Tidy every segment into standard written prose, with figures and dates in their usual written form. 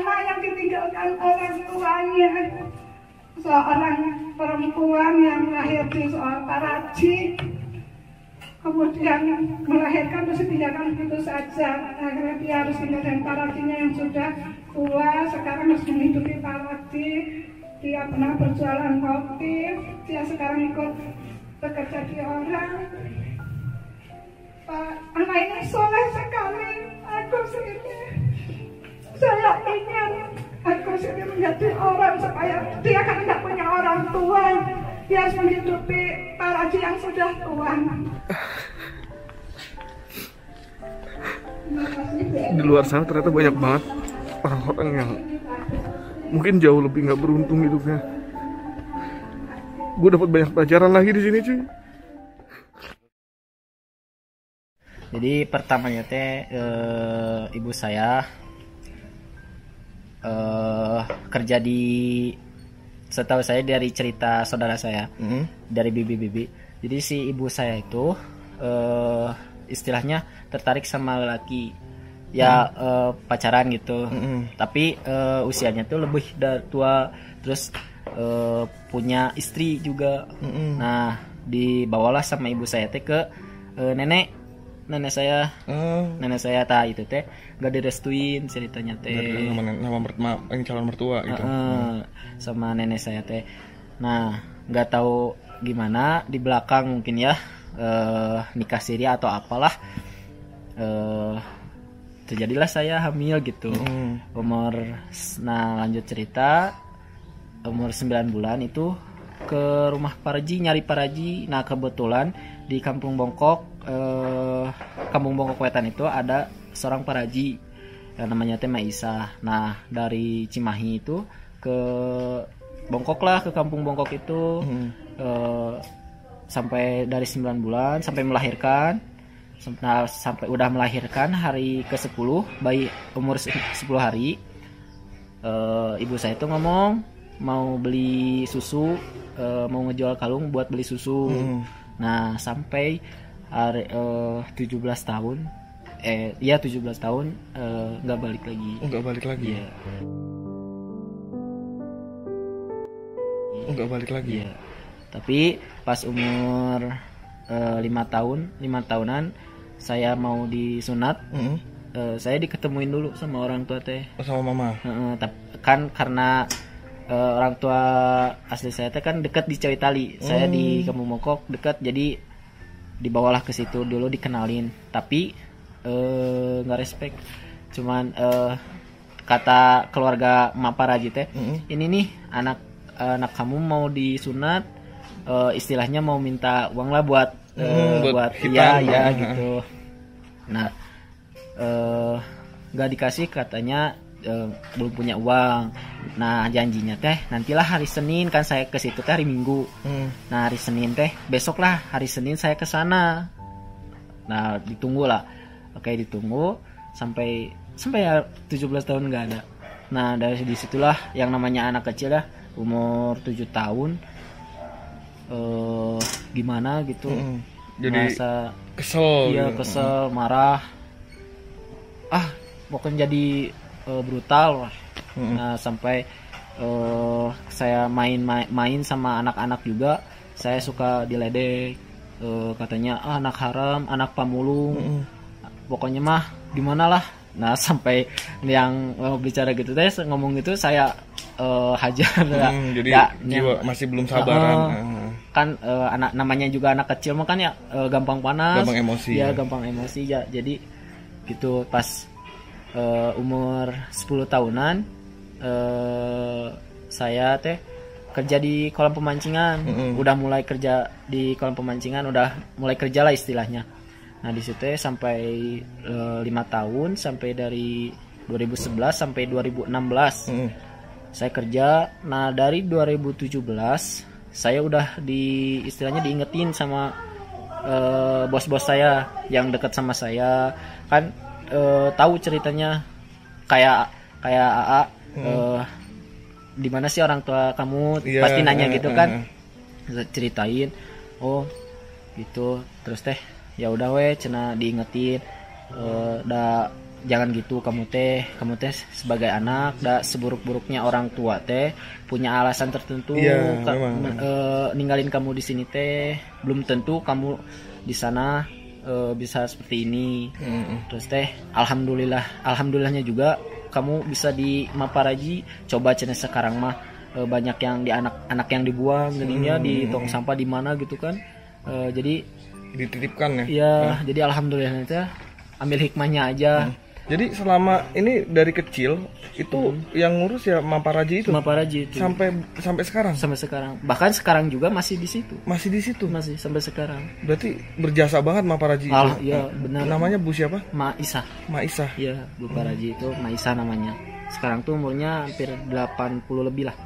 anak yang ditinggalkan orang tuanya. Seorang perempuan yang lahir di seorang Paraji, kemudian melahirkan terus ditinggalkan begitu saja. Akhirnya dia harus tinggal dengan Parajinya yang sudah tua, sekarang harus menghidupi Paraji. Dia pernah berjualan kopi, dia sekarang ikut bekerja di orang. Pak, anak ini soleh sekali. Saya ingin Agus ini menjadi orang supaya dia kan tidak punya orang tua. Dia harus menghidupi Paraji yang sudah tua. Di luar sana ternyata banyak banget orang-orang yang mungkin jauh lebih nggak beruntung hidupnya. Gue dapat banyak pelajaran lagi di sini, cuy. Jadi pertamanya ibu saya kerja di, setahu saya dari cerita saudara saya, dari bibi-bibi. Jadi si ibu saya itu istilahnya tertarik sama lelaki, ya pacaran gitu. Tapi usianya tuh lebih tua, terus punya istri juga. Nah, dibawalah sama ibu saya ke nenek saya, nenek saya itu nggak direstuin ceritanya nama calon mertua gitu. Sama nenek saya Nah, nggak tahu gimana di belakang mungkin ya nikah siri atau apalah, terjadilah saya hamil gitu. Nah, lanjut cerita, umur 9 bulan itu ke rumah Paraji, nyari Paraji. Nah, kebetulan di Kampung Bongkok Wetan itu ada seorang Paraji yang namanya Maisa. Nah, dari Cimahi itu ke Bongkok lah, ke Kampung Bongkok itu sampai dari 9 bulan sampai melahirkan. Nah, sampai udah melahirkan hari ke-10, bayi umur 10 hari, ibu saya itu ngomong mau beli susu, mau ngejual kalung buat beli susu. Nah, sampai hari 17 tahun 17 tahun nggak balik lagi. Nggak balik lagi. Iya. Nggak balik lagi. Iya. Tapi pas umur 5 tahunan saya mau disunat. Saya diketemuin dulu sama orang tua sama mama. Kan karena orang tua asli saya kan dekat di Cawitali. Saya di Kampung Bongkok dekat, jadi dibawalah ke situ dulu, dikenalin. Tapi nggak respect, cuman kata keluarga Mak Paraji ini nih anak kamu mau disunat, istilahnya mau minta uang lah buat ya gitu. Nah, nggak dikasih, katanya belum punya uang. Nah, janjinya nantilah hari Senin, kan saya ke situ hari Minggu. Nah, hari Senin besok lah hari Senin saya ke sana. Nah, ditunggu lah. Oke, ditunggu sampai ya 17 tahun nggak ada. Nah, dari disitulah yang namanya anak kecil ya, umur 7 tahun gimana gitu. Jadi merasa kesel. Iya, kesel, marah. Pokoknya jadi brutal lah. Nah, sampai saya main sama anak-anak juga, saya suka diledek, katanya anak haram, anak pamulung, pokoknya mah gimana lah. Nah, sampai yang bicara gitu ngomong gitu saya hajar. Jadi jiwa masih belum sabaran. Kan anak namanya juga anak kecil mah kan ya, gampang panas, gampang emosi. Ya, gampang emosi ya. Jadi gitu pas umur 10 tahunan saya kerja di kolam pemancingan. Udah mulai kerja di kolam pemancingan, udah mulai kerja lah istilahnya. Nah, di situ sampai 5 tahun, sampai dari 2011 sampai 2016 saya kerja. Nah, dari 2017 saya udah istilahnya diingetin sama bos-bos saya yang dekat sama saya, kan tahu ceritanya kayak AA, di mana sih orang tua kamu, pasti nanya gitu kan. Ceritain, oh gitu, terus ya udah cenah diingetin, jangan gitu, kamu teh sebagai anak seburuk-buruknya orang tua teh punya alasan tertentu ninggalin kamu di sini teh, belum tentu kamu di sana bisa seperti ini. Terus teh alhamdulillahnya juga kamu bisa di Maparaji. Coba cina sekarang mah banyak yang di anak yang dibuang jadinya di tong sampah di mana gitu kan. Jadi dititipkan ya. Iya, jadi alhamdulillah itu ambil hikmahnya aja. Jadi selama ini dari kecil itu yang ngurus ya Maparaji itu. Maparaji itu. Sampai sekarang. Sampai sekarang. Bahkan sekarang juga masih di situ. Masih di situ. Masih sampai sekarang. Berarti berjasa banget Maparaji itu. Iya, benar. Namanya Bu siapa? Maisa. Maisa. Iya, Bu Paraji itu Maisa namanya. Sekarang tuh umurnya hampir 80 lebih lah.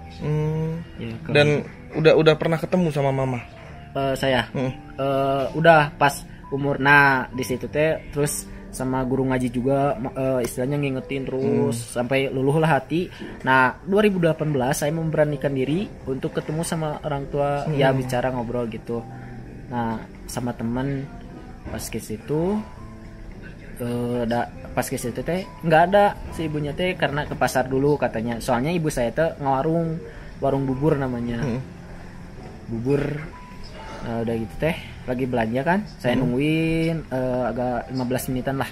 Ya, dan udah pernah ketemu sama mama? Saya. Udah pas umur di situ teh terus sama guru ngaji juga istilahnya ngingetin terus sampai luluh lah hati. Nah 2018 saya memberanikan diri untuk ketemu sama orang tua, ya bicara ngobrol gitu. Nah sama teman pas ke situ pas ke situ teh nggak ada si ibunya teh karena ke pasar dulu katanya. Soalnya ibu saya teh warung bubur namanya. Bubur. Udah gitu teh lagi belanja kan, saya nungguin agak 15 menitan lah.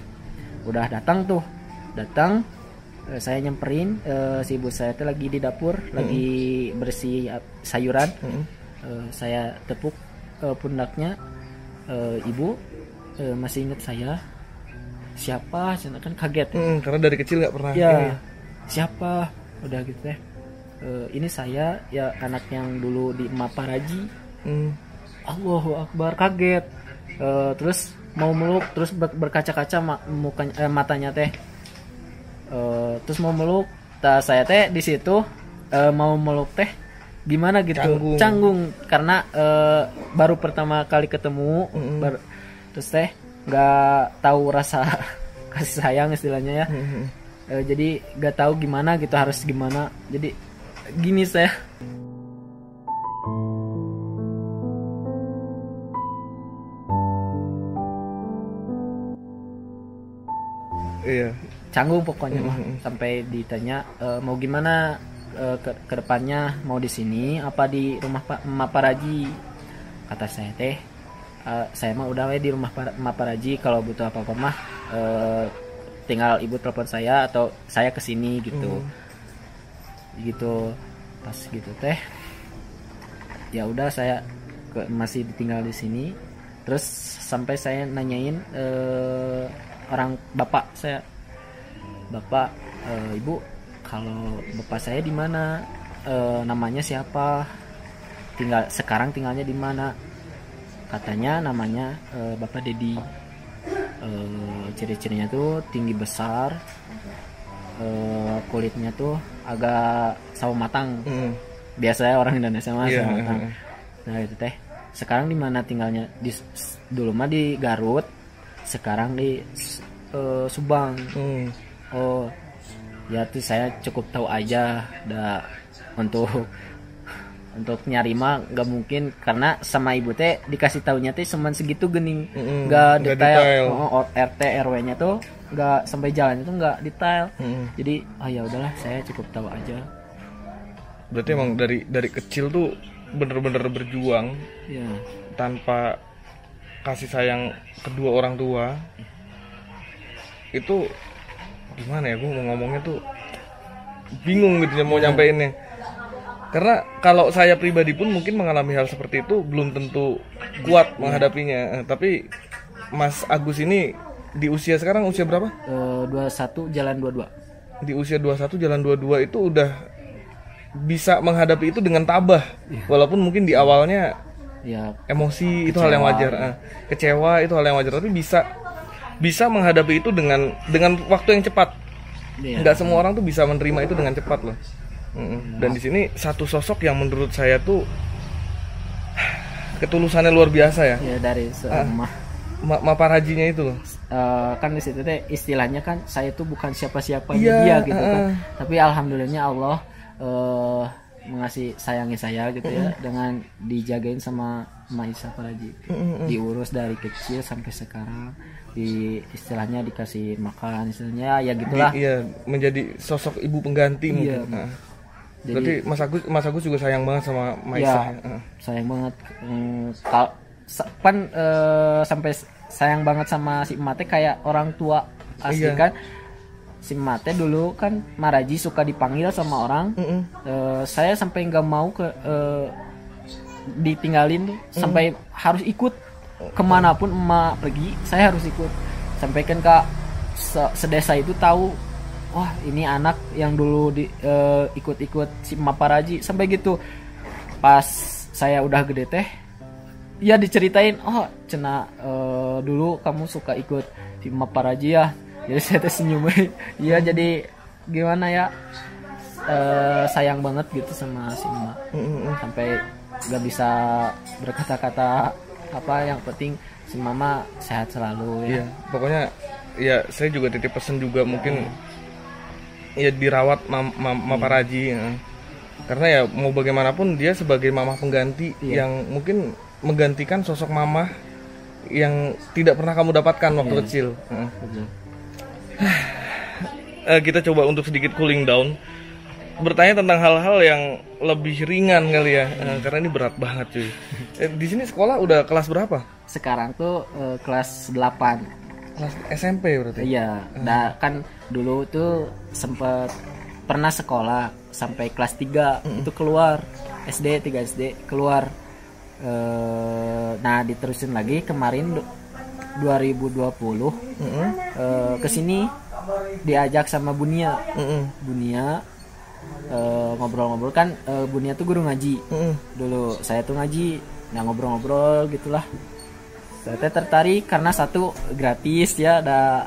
Udah datang saya nyamperin si ibu saya teh lagi di dapur lagi bersih sayuran. Saya tepuk pundaknya, ibu masih ingat saya? Siapa? Saya kan kaget karena dari kecil nggak pernah ya, siapa? Udah gitu teh ini saya ya, anak yang dulu di Maparaji. Allahu Akbar, kaget. Terus mau meluk, terus berkaca-kaca mukanya, matanya teh. Terus mau meluk, saya teh di situ mau meluk teh gimana gitu, canggung karena baru pertama kali ketemu, terus teh nggak tahu rasa kasih sayang istilahnya ya. Jadi nggak tahu gimana gitu, harus gimana. Jadi gini saya. Iya. Canggung pokoknya mah. Sampai ditanya mau gimana ke depannya, mau di sini apa di rumah Maparaji. Kata saya teh saya mah udah di rumah Maparaji, kalau butuh apa-apa mah tinggal ibu telepon saya atau saya kesini gitu. Gitu pas gitu teh ya udah saya masih ditinggal di sini. Terus sampai saya nanyain orang bapak saya, bapak ibu kalau bapak saya di mana, namanya siapa, sekarang tinggalnya di mana. Katanya namanya bapak Dedi. Ciri-cirinya tuh tinggi besar, kulitnya tuh agak sawo matang. Biasanya orang Indonesia mah sawo matang. Nah itu teh sekarang di mana tinggalnya? Dulu mah di Garut, sekarang di Subang. Oh ya tuh saya cukup tahu aja. Untuk nyari mah nggak mungkin karena sama ibu teh dikasih taunya teh cuman segitu gening, nggak detail. RT RW-nya tuh nggak sampai jalan itu nggak detail. Jadi ya udahlah saya cukup tahu aja. Berarti emang dari kecil tuh bener-bener berjuang ya, tanpa kasih sayang kedua orang tua. Itu gimana ya, gue mau ngomongnya tuh bingung gitu ya mau nyampeinnya. Karena kalau saya pribadi pun mungkin mengalami hal seperti itu belum tentu kuat menghadapinya. Tapi Mas Agus ini di usia sekarang usia berapa? 21 jalan 22. Di usia 21 jalan 22 itu udah bisa menghadapi itu dengan tabah. Walaupun mungkin di awalnya ya emosi itu hal yang wajar, kecewa itu hal yang wajar, tapi bisa menghadapi itu dengan waktu yang cepat. Nggak semua orang tuh bisa menerima itu dengan cepat loh. Dan di sini satu sosok yang menurut saya tuh ketulusannya luar biasa ya. Ya dari Maparajinya itu loh. Kan di situ teh istilahnya kan saya tuh bukan siapa-siapanya dia gitu kan. Tapi alhamdulillahnya Allah mengasih sayangi saya gitu ya, dengan dijagain sama Maisa Paraji. Diurus dari kecil sampai sekarang. istilahnya dikasih makan, istilahnya ya gitulah. Iya, menjadi sosok ibu pengganti Iya. mungkin. Nah. Jadi, Berarti Mas Agus juga sayang banget sama Maisa. ya, sayang banget. Sampai sayang banget sama si emak teh kayak orang tua asli Iya. kan. Si emak teh dulu kan Maraji suka dipanggil sama orang. Saya sampai nggak mau ditinggalin tuh, sampai harus ikut kemanapun emak pergi, saya harus ikut. Sampai kan kak sedesa itu tahu, wah ini anak yang dulu ikut-ikut si emak Paraji, sampai gitu. Pas saya udah gede teh, ya diceritain, oh cena dulu kamu suka ikut si emak Paraji ya. Jadi saya teh senyum. Iya, jadi gimana ya, sayang banget gitu sama si emak. Sampai gak bisa berkata-kata apa, yang penting si mama sehat selalu ya. Iya, pokoknya ya saya juga titip pesan juga mungkin ya dirawat Mama Paraji ya. Karena ya mau bagaimanapun dia sebagai mama pengganti yang mungkin menggantikan sosok mama yang tidak pernah kamu dapatkan waktu kecil. Kita coba untuk sedikit cooling down, bertanya tentang hal-hal yang lebih ringan kali ya, karena ini berat banget cuy. Di sini sekolah udah kelas berapa? Sekarang tuh kelas 8. Kelas SMP berarti? Iya, nah kan dulu tuh sempet pernah sekolah sampai kelas 3 itu keluar, 3 SD keluar. Nah diterusin lagi kemarin 2020 kesini diajak sama Bunia. Bunia ngobrol-ngobrol kan, Bunia tuh guru ngaji. Dulu saya tuh ngaji, nah ngobrol-ngobrol gitulah. Saya tertarik karena satu gratis ya, ada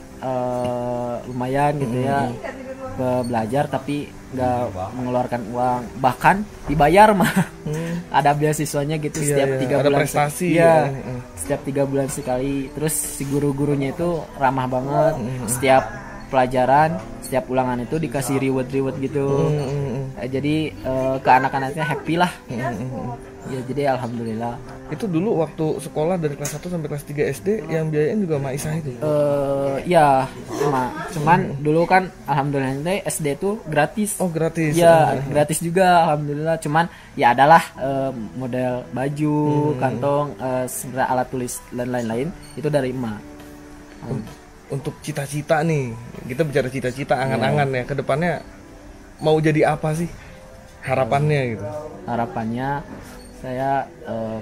lumayan gitu ya belajar, tapi nggak mengeluarkan uang, bahkan dibayar mah. Ada beasiswanya gitu setiap 3 ada bulan prestasi ya. Setiap 3 bulan sekali. Terus si guru-gurunya itu ramah banget. Setiap pelajaran, setiap ulangan itu dikasih reward gitu. Jadi ke anak-anaknya happy lah. Ya jadi alhamdulillah. Itu dulu waktu sekolah dari kelas 1 sampai kelas 3 SD yang biayain juga Maisa itu? Ya, cuman dulu kan alhamdulillah SD tuh gratis. Oh gratis? Ya gratis juga alhamdulillah. Cuman ya adalah model baju, kantong, sebenarnya alat tulis dan lain-lain itu dari emak. Untuk cita-cita nih, kita bicara cita-cita, angan-angan ya, kedepannya mau jadi apa sih harapannya gitu? Harapannya saya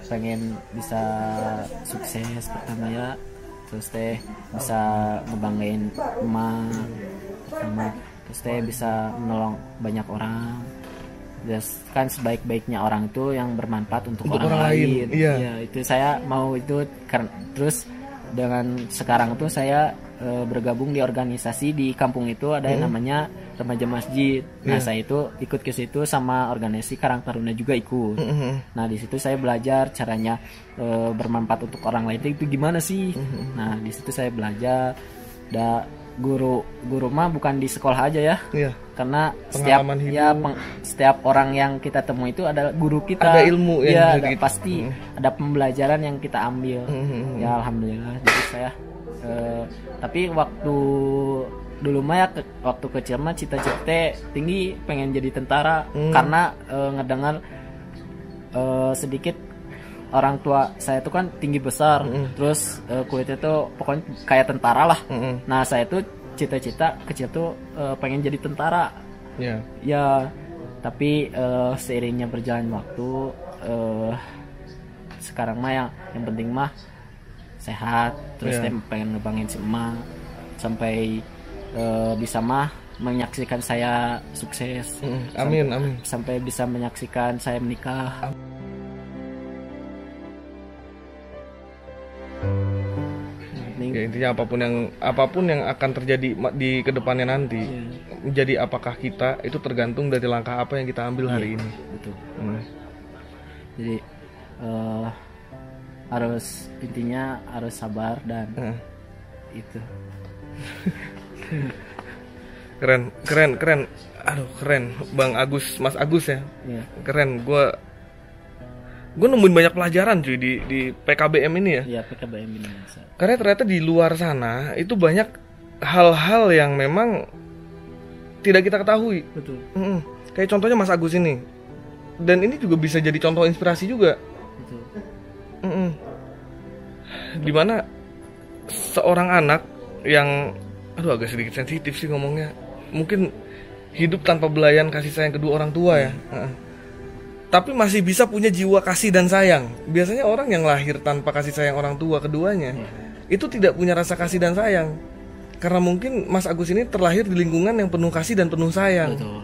pengen bisa sukses pertama ya, terus teh bisa ngebanggain emak pertama, terus teh bisa menolong banyak orang. Terus kan sebaik-baiknya orang itu yang bermanfaat untuk orang lain. Iya. Ya, itu saya mau itu. Terus dengan sekarang tuh saya bergabung di organisasi di kampung itu, ada yang namanya Remaja Masjid. Nah, saya itu ikut ke situ sama organisasi Karang Taruna juga ikut. Nah, di situ saya belajar caranya bermanfaat untuk orang lain itu gimana sih. Nah, di situ saya belajar. Guru mah bukan di sekolah aja ya. Karena setiap orang yang kita temui itu adalah guru kita. Ada ilmu ya, yang pasti ada pembelajaran yang kita ambil. Ya alhamdulillah. Jadi saya tapi waktu dulu mah ya, waktu kecil mah cita-cita tinggi pengen jadi tentara. Karena ngedengar sedikit orang tua saya tuh kan tinggi besar, terus kulitnya tuh pokoknya kayak tentara lah. Nah saya tuh cita-cita kecil tuh pengen jadi tentara. Ya tapi seiringnya berjalan waktu, sekarang mah yang penting mah sehat, terus saya pengen ngebangin si emak sampai bisa mah menyaksikan saya sukses. Amin. Sampai bisa menyaksikan saya menikah. Ya, intinya apapun yang akan terjadi di kedepannya nanti, menjadi apakah kita itu tergantung dari langkah apa yang kita ambil hari ini. Betul. Jadi intinya harus sabar dan itu. Keren. Aduh keren, Bang Agus, Mas Agus ya. Keren. Gue gue nemuin banyak pelajaran cuy di PKBM ini ya. Iya, PKBM ini. Karena ternyata di luar sana itu banyak hal-hal yang memang tidak kita ketahui. Betul. Kayak contohnya Mas Agus ini. Dan ini juga bisa jadi contoh inspirasi juga. Betul. Dimana seorang anak yang, aduh agak sedikit sensitif sih ngomongnya, mungkin hidup tanpa belayan kasih sayang kedua orang tua ya. Tapi masih bisa punya jiwa kasih dan sayang. Biasanya orang yang lahir tanpa kasih sayang orang tua keduanya itu tidak punya rasa kasih dan sayang. Karena mungkin Mas Agus ini terlahir di lingkungan yang penuh kasih dan penuh sayang. Betul.